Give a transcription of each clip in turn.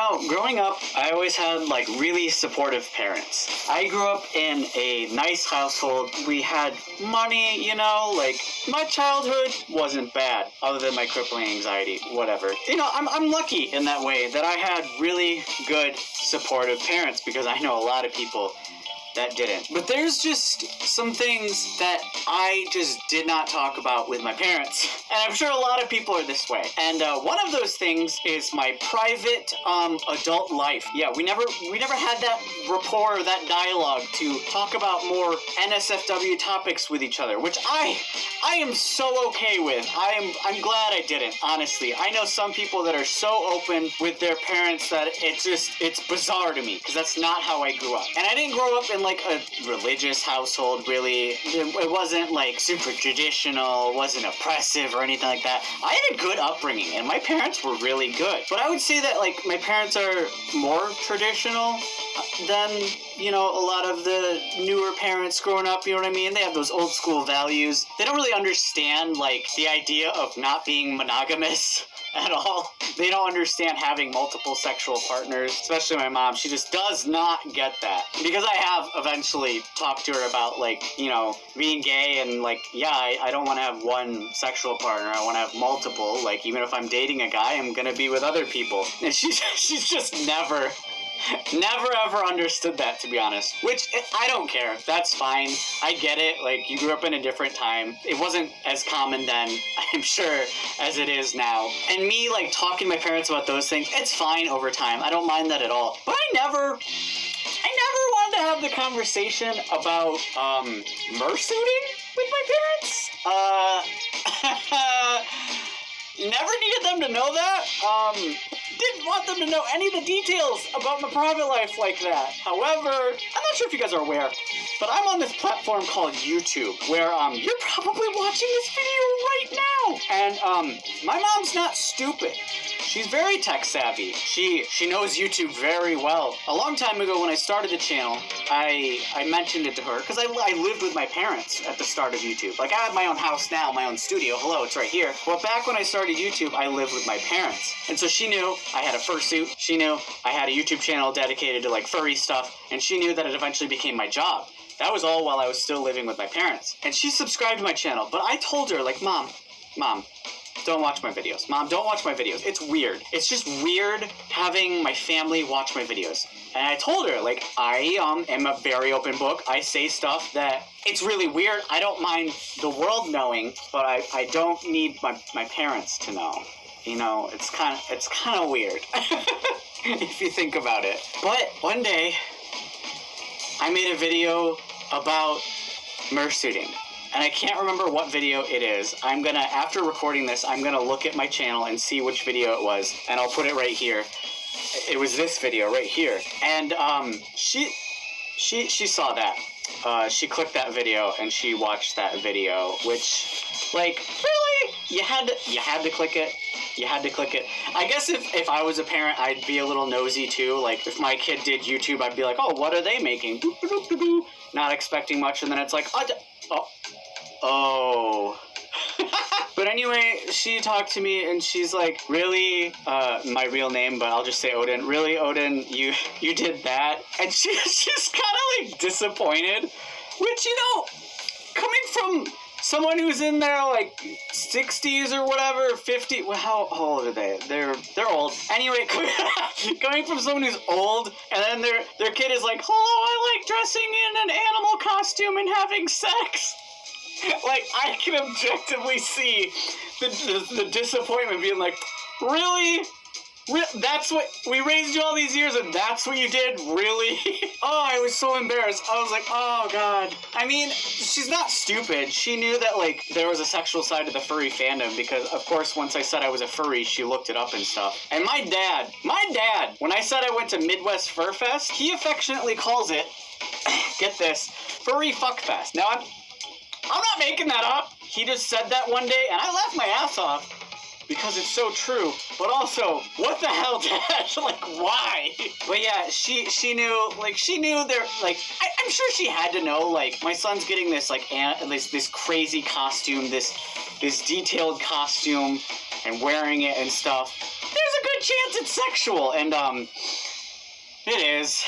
Now, growing up, I always had, like, really supportive parents. I grew up in a nice household. We had money, you know, like, my childhood wasn't bad, other than my crippling anxiety, whatever. You know, I'm lucky in that way that I had really good supportive parents, because I know a lot of people that didn't. But there's just some things that I just did not talk about with my parents. And I'm sure a lot of people are this way. And one of those things is my private adult life. Yeah, we never had that rapport, that dialogue to talk about more NSFW topics with each other, which I am so okay with. I'm glad I didn't, honestly. I know some people that are so open with their parents that it's bizarre to me, because that's not how I grew up. And I didn't grow up in like a religious household, really. It wasn't like super traditional, wasn't oppressive or anything like that. I had a good upbringing, and my parents were really good. But I would say that like my parents are more traditional than, you know, a lot of the newer parents growing up, you know what I mean? They have those old school values. They don't really understand like the idea of not being monogamous at all. They don't understand having multiple sexual partners, especially my mom. She just does not get that. Because I have eventually talked to her about, like, you know, being gay and, like, yeah, I don't want to have one sexual partner. I want to have multiple. Like, even if I'm dating a guy, I'm going to be with other people. And she's just never ever understood that, to be honest. Which, I don't care. That's fine. I get it. Like, you grew up in a different time. It wasn't as common then, I'm sure, as it is now. And me, like, talking to my parents about those things, it's fine over time. I don't mind that at all. But I never wanted to have the conversation about, murrsuiting with my parents. Never needed them to know that. Didn't want them to know any of the details about my private life like that. However, I'm not sure if you guys are aware, but I'm on this platform called YouTube, where you're probably watching this video right now. And my mom's not stupid. She's very tech savvy. She knows YouTube very well. A long time ago when I started the channel, I mentioned it to her, because I lived with my parents at the start of YouTube. Like, I have my own house now, my own studio. Hello, it's right here. Well, back when I started YouTube, I lived with my parents. And so she knew I had a fursuit. She knew I had a YouTube channel dedicated to, like, furry stuff. And she knew that it eventually became my job. That was all while I was still living with my parents. And she subscribed to my channel. But I told her, like, Mom, don't watch my videos. Mom, don't watch my videos. It's weird. It's just weird having my family watch my videos. And I told her, like, I am a very open book. I say stuff that it's really weird. I don't mind the world knowing, but I don't need my parents to know. You know, it's kind of weird if you think about it. But one day, I made a video about murrsuiting. And I can't remember what video it is. After recording this, I'm gonna look at my channel and see which video it was, and I'll put it right here. It was this video right here. And she saw that. She clicked that video and she watched that video, which, like, really? You had to click it. You had to click it. I guess if I was a parent, I'd be a little nosy too. Like, if my kid did YouTube, I'd be like, oh, what are they making? Boop, boop, boop, boop. Not expecting much, and then it's like, oh. But anyway, she talked to me and she's like, really, my real name, but I'll just say Odin. Really, Odin, you did that? And she's kind of like disappointed, which, you know, coming from someone who's in their like 60s or whatever, 50. Well, how old are they? They're old. Anyway, coming from someone who's old, and then their kid is like, hello, I like dressing in an animal costume and having sex. Like, I can objectively see the disappointment, being like, really? That's what, we raised you all these years and that's what you did? Really? Oh, I was so embarrassed. I was like, oh God. I mean, she's not stupid. She knew that, like, there was a sexual side to the furry fandom, because, of course, once I said I was a furry, she looked it up and stuff. And my dad, when I said I went to Midwest Fur Fest, he affectionately calls it, get this, Furry Fuck Fest. Now, I'm not making that up. He just said that one day, and I laughed my ass off because it's so true. But also, what the hell, Dad? Like, why? But yeah, she knew, like, she knew there, like, I'm sure she had to know, like, my son's getting this, like, this crazy costume, this detailed costume, and wearing it and stuff. There's a good chance it's sexual. And, it is.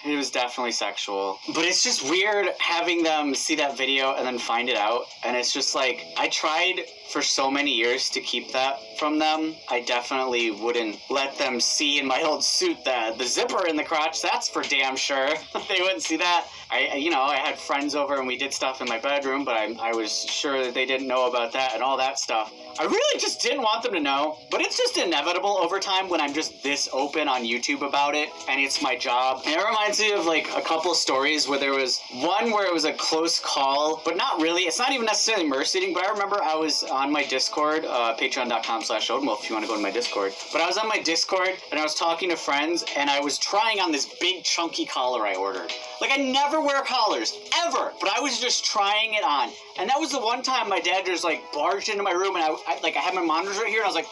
It was definitely sexual. But it's just weird having them see that video and then find it out. And it's just like, I tried for so many years to keep that from them. I definitely wouldn't let them see in my old suit the zipper in the crotch. That's for damn sure. They wouldn't see that. I had friends over and we did stuff in my bedroom, but I was sure that they didn't know about that and all that stuff. I really just didn't want them to know, but it's just inevitable over time when I'm just this open on YouTube about it, and it's my job. And it reminds me of like a couple stories where there was one where it was a close call, but not really. It's not even necessarily murrsuiting, but I remember I was on my Discord, patreon.com/Odenwolf if you want to go to my Discord. But I was on my Discord and I was talking to friends and I was trying on this big chunky collar I ordered. Like, I never wear collars, ever, but I was just trying it on. And that was the one time my dad just like barged into my room and I had my monitors right here and I was like,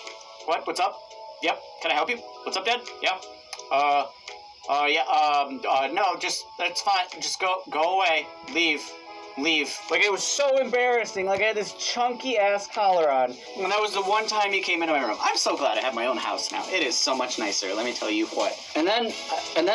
what? What's up? Yep. Can I help you? What's up, Dad? Yeah. No, just, that's fine. Just go away. Leave. Like, it was so embarrassing. Like, I had this chunky ass collar on. And that was the one time he came into my room. I'm so glad I have my own house now. It is so much nicer, let me tell you what. And then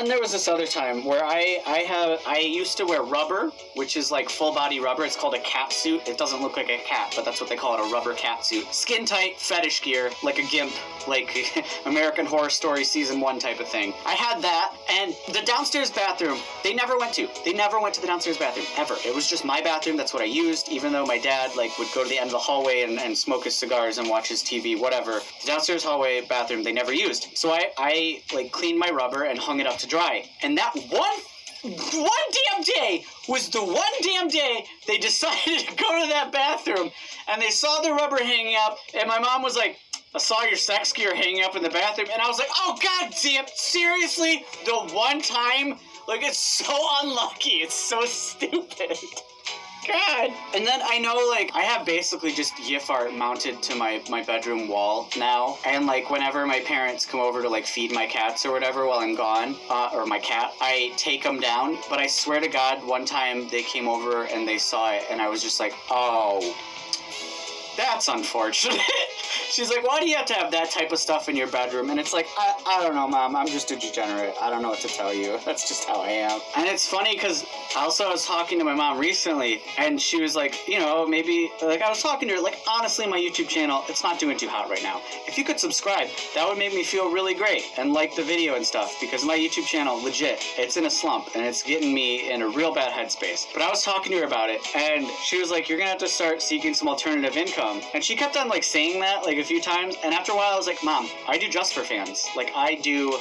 there was this other time where I used to wear rubber, which is like full body rubber. It's called a cat suit. It doesn't look like a cat, but that's what they call it, a rubber cat suit. Skin tight, fetish gear, like a gimp, like American Horror Story Season 1 type of thing. I had that, and the downstairs bathroom, they never went to the downstairs bathroom, ever. It was just my bathroom. That's what I used, even though my dad like would go to the end of the hallway and smoke his cigars and watch his TV, whatever. The downstairs hallway bathroom they never used. So I like cleaned my rubber and hung it up to dry. And that one damn day was the one damn day they decided to go to that bathroom and they saw the rubber hanging up and my mom was like, I saw your sex gear hanging up in the bathroom, and I was like, oh god damn, seriously? The one time? Like, it's so unlucky. It's so stupid. God. And then I know, like, I have basically just GIF art mounted to my bedroom wall now. And, like, whenever my parents come over to, like, feed my cats or whatever while I'm gone, or my cat, I take them down. But I swear to God, one time they came over and they saw it, and I was just like, oh, that's unfortunate. She's like, why do you have to have that type of stuff in your bedroom? And it's like, I don't know, Mom. I'm just a degenerate. I don't know what to tell you. That's just how I am. And it's funny because I was talking to my mom recently, and she was like, you know, maybe, like, I was talking to her, like, honestly, my YouTube channel, it's not doing too hot right now. If you could subscribe, that would make me feel really great and like the video and stuff, because my YouTube channel, legit, it's in a slump, and it's getting me in a real bad headspace. But I was talking to her about it, and she was like, you're gonna have to start seeking some alternative income. And she kept on, like, saying that, like, a few times, and after a while I was like, Mom, I do Just for Fans. Like, I do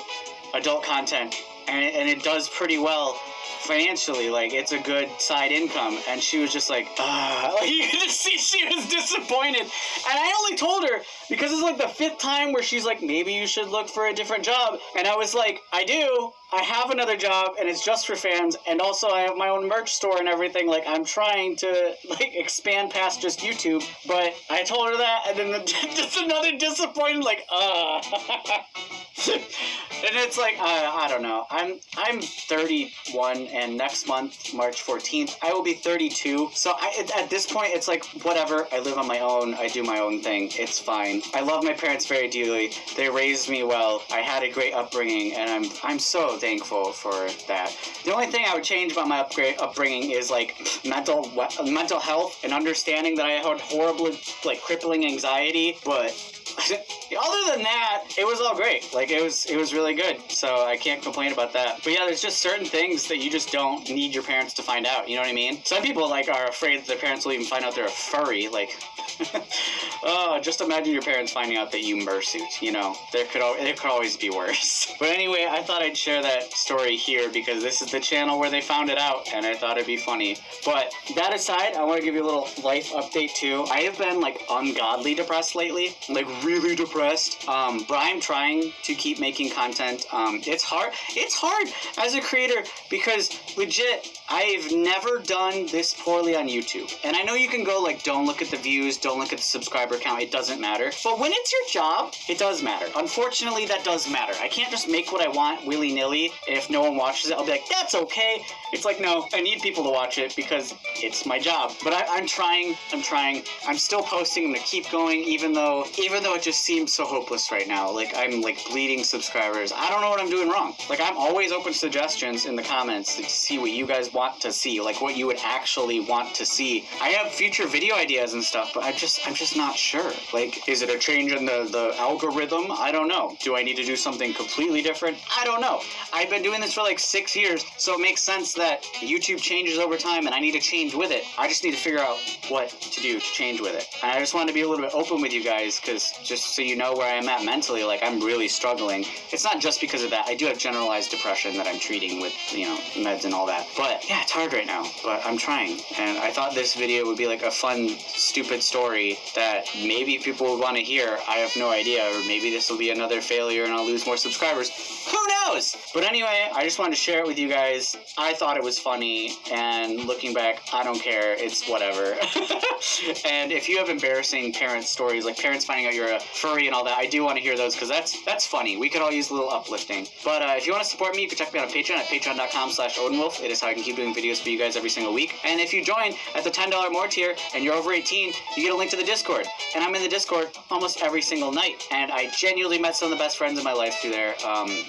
adult content, and it does pretty well financially. Like, it's a good side income. And she was just like, like, you could just see she was disappointed. And I only told her because it's like the 5th time where she's like, maybe you should look for a different job. And I was like, I do. I have another job, and it's Just for Fans, and also I have my own merch store and everything. Like, I'm trying to, like, expand past just YouTube, but I told her that, and then just another disappointed, like, And it's like, I don't know. I'm 31, and next month, March 14th, I will be 32. So at this point, it's like, whatever. I live on my own. I do my own thing. It's fine. I love my parents very dearly. They raised me well. I had a great upbringing, and I'm so thankful for that. The only thing I would change about my upbringing is, like, mental health and understanding that I had horrible, like, crippling anxiety, but other than that, it was all great. Like, it was really good, so I can't complain about that. But yeah, there's just certain things that you just don't need your parents to find out, you know what I mean? Some people, like, are afraid that their parents will even find out they're a furry, like, oh, just imagine your parents finding out that you murrsuit, you know? It could always be worse. But anyway, I thought I'd share that story here because this is the channel where they found it out, and I thought it'd be funny. But that aside, I want to give you a little life update too. I have been, like, ungodly depressed lately, like, really depressed, but I'm trying to keep making content. It's hard as a creator because legit, I've never done this poorly on YouTube. And I know you can go like, don't look at the views, don't look at the subscriber count, it doesn't matter. But when it's your job, it does matter. Unfortunately, that does matter. I can't just make what I want willy-nilly, and if no one watches it, I'll be like, that's okay. It's like, no, I need people to watch it because it's my job. But I'm trying. I'm still posting. I'm gonna keep going, even though it just seems so hopeless right now. Like, I'm like bleeding subscribers. I don't know what I'm doing wrong. Like, I'm always open to suggestions in the comments to see what you guys want to see, like what you would actually want to see. I have future video ideas and stuff, but I'm just not sure. Like, is it a change in the algorithm? I don't know. Do I need to do something completely different? I don't know. I've been doing this for like 6 years, so it makes sense that YouTube changes over time and I need to change with it. I just need to figure out what to do to change with it. And I just wanted to be a little bit open with you guys, because just so you know where I'm at mentally, like, I'm really struggling. It's not just because of that. I do have generalized depression that I'm treating with, you know, meds and all that. But yeah, it's hard right now, but I'm trying. And I thought this video would be like a fun, stupid story that maybe people would want to hear. I have no idea. Or maybe this will be another failure and I'll lose more subscribers. Who knows? But anyway, I just wanted to share it with you guys. I thought it was funny, and looking back, I don't care. It's whatever. And if you have embarrassing parent stories, like parents finding out you're a furry and all that, I do want to hear those, because that's funny. We could all use a little uplifting. But if you want to support me, you can check me out on Patreon at patreon.com/OdenWolf. It is how I can keep doing videos for you guys every single week. And if you join at the $10 more tier and you're over 18, you get a link to the Discord. And I'm in the Discord almost every single night. And I genuinely met some of the best friends in my life through there.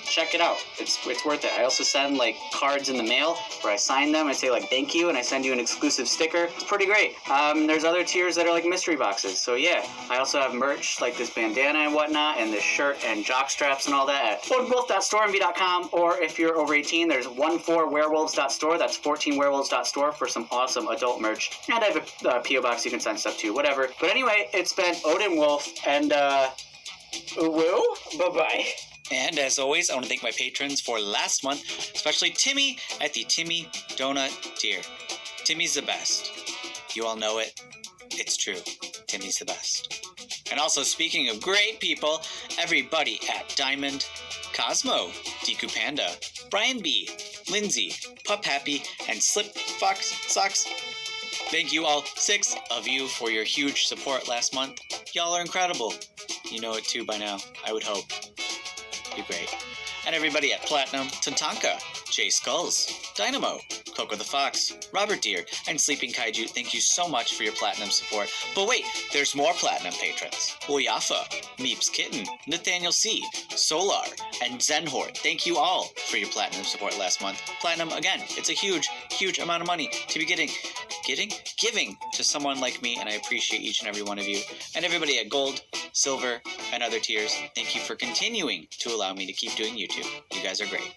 Check it out. It's worth it. I also send like cards in the mail where I sign them. I say like thank you, and I send you an exclusive sticker. It's pretty great. There's other tiers that are like mystery boxes. So yeah, I also have merch like this bandana and whatnot, and this shirt and jock straps and all that at odenwolf.stormv.com. Or if you're over 18, there's 14werewolves.store. That's 14werewolves.store for some awesome adult merch. And I have a PO box you can send stuff to, whatever. But anyway, it's been Odin Wolf, and woo, bye-bye. And as always, I want to thank my patrons for last month, especially Timmy at the Timmy Donut tier. Timmy's the best. You all know it. It's true. Timmy's the best. And also, speaking of great people, everybody at Diamond, Cosmo, Deku Panda, Brian B, Lindsay, Pup Happy, and Slip Fox Socks. Thank you all 6 of you for your huge support last month. Y'all are incredible. You know it too by now, I would hope. You're great. And everybody at Platinum, Tatanka, Jay Skulls, Dynamo, Coco the Fox, Robert Deere, and Sleeping Kaiju, thank you so much for your Platinum support. But wait, there's more Platinum patrons. Oyafa, Meeps Kitten, Nathaniel C, Solar, and Zenhord. Thank you all for your Platinum support last month. Platinum, again, it's a huge, huge amount of money to be giving to someone like me, and I appreciate each and every one of you. And everybody at Gold, Silver, and other tiers, thank you for continuing to allow me to keep doing YouTube. You guys are great.